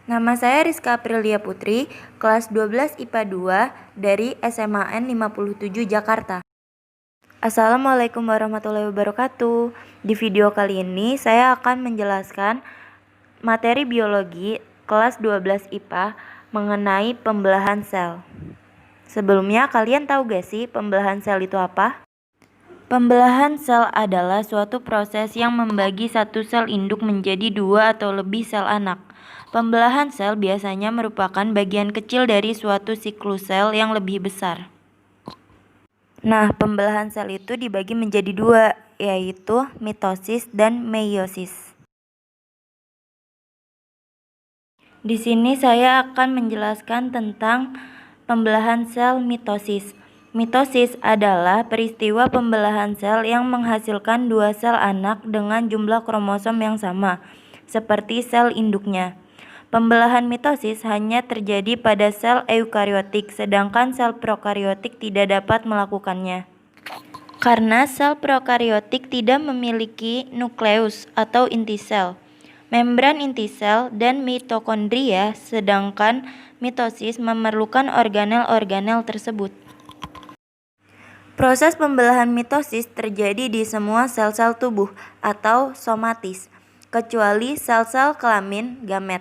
Nama saya Rizka Aprilia Putri, kelas 12 IPA 2 dari SMAN 57 Jakarta. Assalamualaikum warahmatullahi wabarakatuh. Di video kali ini saya akan menjelaskan materi biologi kelas 12 IPA mengenai pembelahan sel. Sebelumnya, kalian tahu gak sih pembelahan sel itu apa? Pembelahan sel adalah suatu proses yang membagi satu sel induk menjadi dua atau lebih sel anak. Pembelahan sel biasanya merupakan bagian kecil dari suatu siklus sel yang lebih besar. Nah, pembelahan sel itu dibagi menjadi dua, yaitu mitosis dan meiosis. Di sini saya akan menjelaskan tentang pembelahan sel mitosis. Mitosis adalah peristiwa pembelahan sel yang menghasilkan dua sel anak dengan jumlah kromosom yang sama, seperti sel induknya. Pembelahan mitosis hanya terjadi pada sel eukariotik, sedangkan sel prokariotik tidak dapat melakukannya. Karena sel prokariotik tidak memiliki nukleus atau inti sel, membran inti sel, dan mitokondria, sedangkan mitosis memerlukan organel-organel tersebut. Proses pembelahan mitosis terjadi di semua sel-sel tubuh atau somatis, kecuali sel-sel kelamin gamet.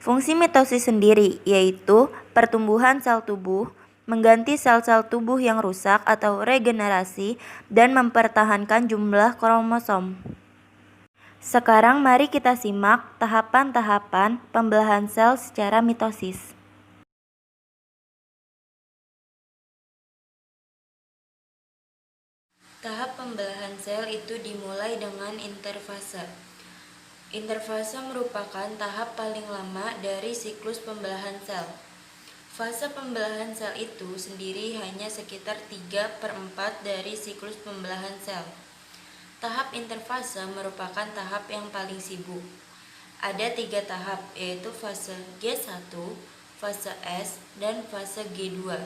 Fungsi mitosis sendiri yaitu pertumbuhan sel tubuh, mengganti sel-sel tubuh yang rusak atau regenerasi, dan mempertahankan jumlah kromosom. Sekarang mari kita simak tahapan-tahapan pembelahan sel secara mitosis. Tahap pembelahan sel itu dimulai dengan interfase. Interfase merupakan tahap paling lama dari siklus pembelahan sel. Fase pembelahan sel itu sendiri hanya sekitar 3/4 dari siklus pembelahan sel. Tahap interfase merupakan tahap yang paling sibuk. Ada 3 tahap, yaitu fase G1, fase S, dan fase G2.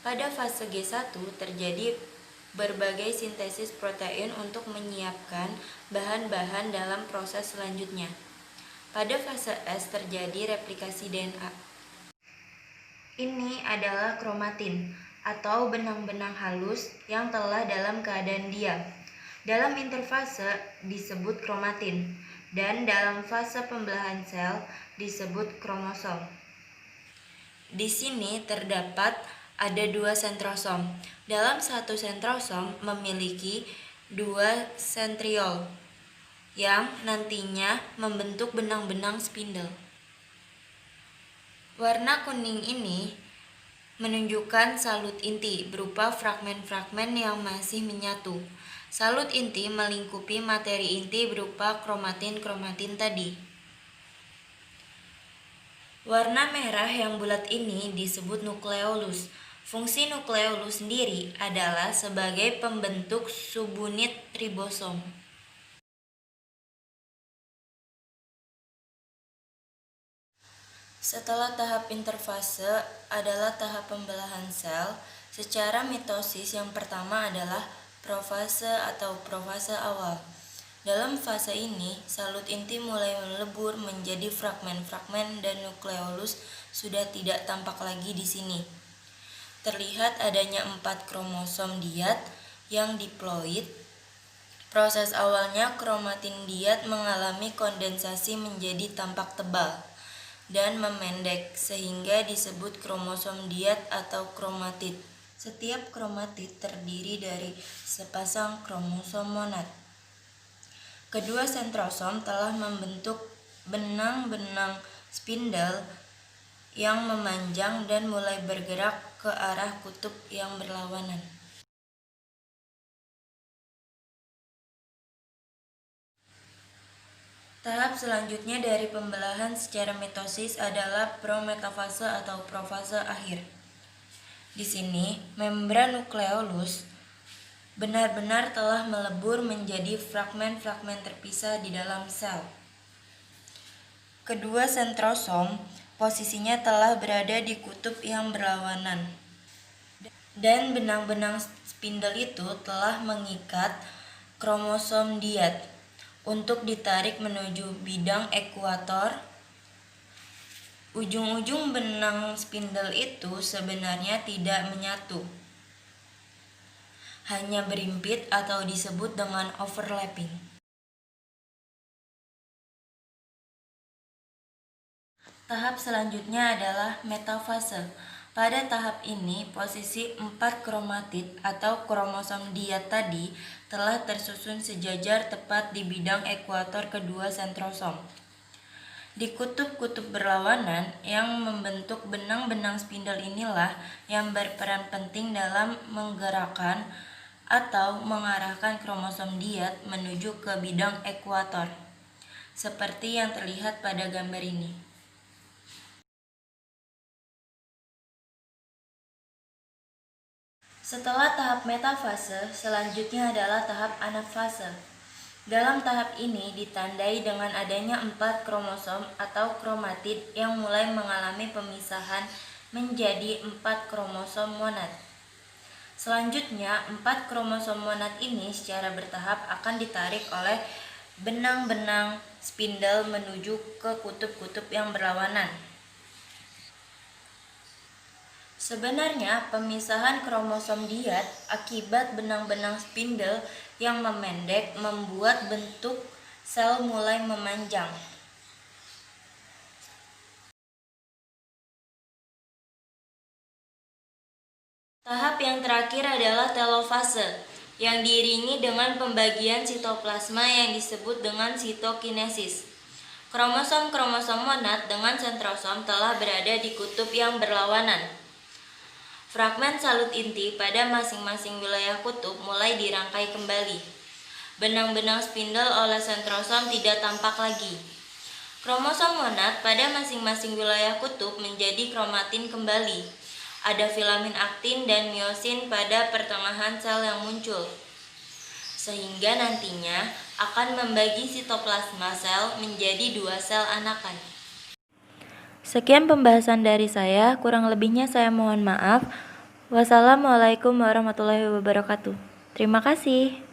Pada fase G1 terjadi berbagai sintesis protein untuk menyiapkan bahan-bahan dalam proses selanjutnya. Pada fase S terjadi replikasi DNA. Ini adalah kromatin atau benang-benang halus yang telah dalam keadaan diam. Dalam interfase disebut kromatin, dan dalam fase pembelahan sel disebut kromosom. Di sini terdapat ada 2 sentrosom. Dalam satu sentrosom memiliki 2 sentriol yang nantinya membentuk benang-benang spindle. Warna kuning ini menunjukkan salut inti berupa fragmen-fragmen yang masih menyatu. Salut inti melingkupi materi inti berupa kromatin-kromatin tadi. Warna merah yang bulat ini disebut nukleolus. Fungsi nukleolus sendiri adalah sebagai pembentuk subunit ribosom. Setelah tahap interfase adalah tahap pembelahan sel. Secara mitosis yang pertama adalah profase atau profase awal. Dalam fase ini, salut inti mulai melebur menjadi fragmen-fragmen dan nukleolus sudah tidak tampak lagi di sini. Terlihat adanya 4 kromosom diat yang diploid. Proses awalnya kromatin diat mengalami kondensasi menjadi tampak tebal dan memendek sehingga disebut kromosom diat atau kromatid. Setiap kromatid terdiri dari sepasang kromosom monad. Kedua sentrosom telah membentuk benang-benang spindle yang memanjang dan mulai bergerak ke arah kutub yang berlawanan. Tahap selanjutnya dari pembelahan secara mitosis adalah prometafase atau profase akhir. Di sini, membran nukleolus benar-benar telah melebur menjadi fragmen-fragmen terpisah di dalam sel. Kedua sentrosom posisinya telah berada di kutub yang berlawanan. Dan benang-benang spindle itu telah mengikat kromosom diat untuk ditarik menuju bidang ekuator Ujung-ujung benang spindle itu sebenarnya tidak menyatu, hanya berimpit atau disebut dengan overlapping. Tahap selanjutnya adalah metafase. Pada tahap ini, posisi 4 kromatid atau kromosom diet tadi telah tersusun sejajar tepat di bidang ekuator kedua sentrosom. Di kutub-kutub berlawanan yang membentuk benang-benang spindle inilah yang berperan penting dalam menggerakkan atau mengarahkan kromosom diet menuju ke bidang ekuator, seperti yang terlihat pada gambar ini. Setelah tahap metafase, selanjutnya adalah tahap anafase. Dalam tahap ini ditandai dengan adanya 4 kromosom atau kromatid yang mulai mengalami pemisahan menjadi 4 kromosom monad. Selanjutnya, 4 kromosom monad ini secara bertahap akan ditarik oleh benang-benang spindle menuju ke kutub-kutub yang berlawanan. Sebenarnya, pemisahan kromosom diet akibat benang-benang spindle yang memendek membuat bentuk sel mulai memanjang. Tahap yang terakhir adalah telofase, yang diiringi dengan pembagian sitoplasma yang disebut dengan sitokinesis. Kromosom-kromosom monad dengan sentrosom telah berada di kutub yang berlawanan. Fragmen salut inti pada masing-masing wilayah kutub mulai dirangkai kembali. Benang-benang spindle oleh sentrosom tidak tampak lagi. Kromosom monad pada masing-masing wilayah kutub menjadi kromatin kembali. Ada filamin aktin dan miosin pada pertengahan sel yang muncul, sehingga nantinya akan membagi sitoplasma sel menjadi 2 sel anakan. Sekian pembahasan dari saya, kurang lebihnya saya mohon maaf. Wassalamualaikum warahmatullahi wabarakatuh. Terima kasih.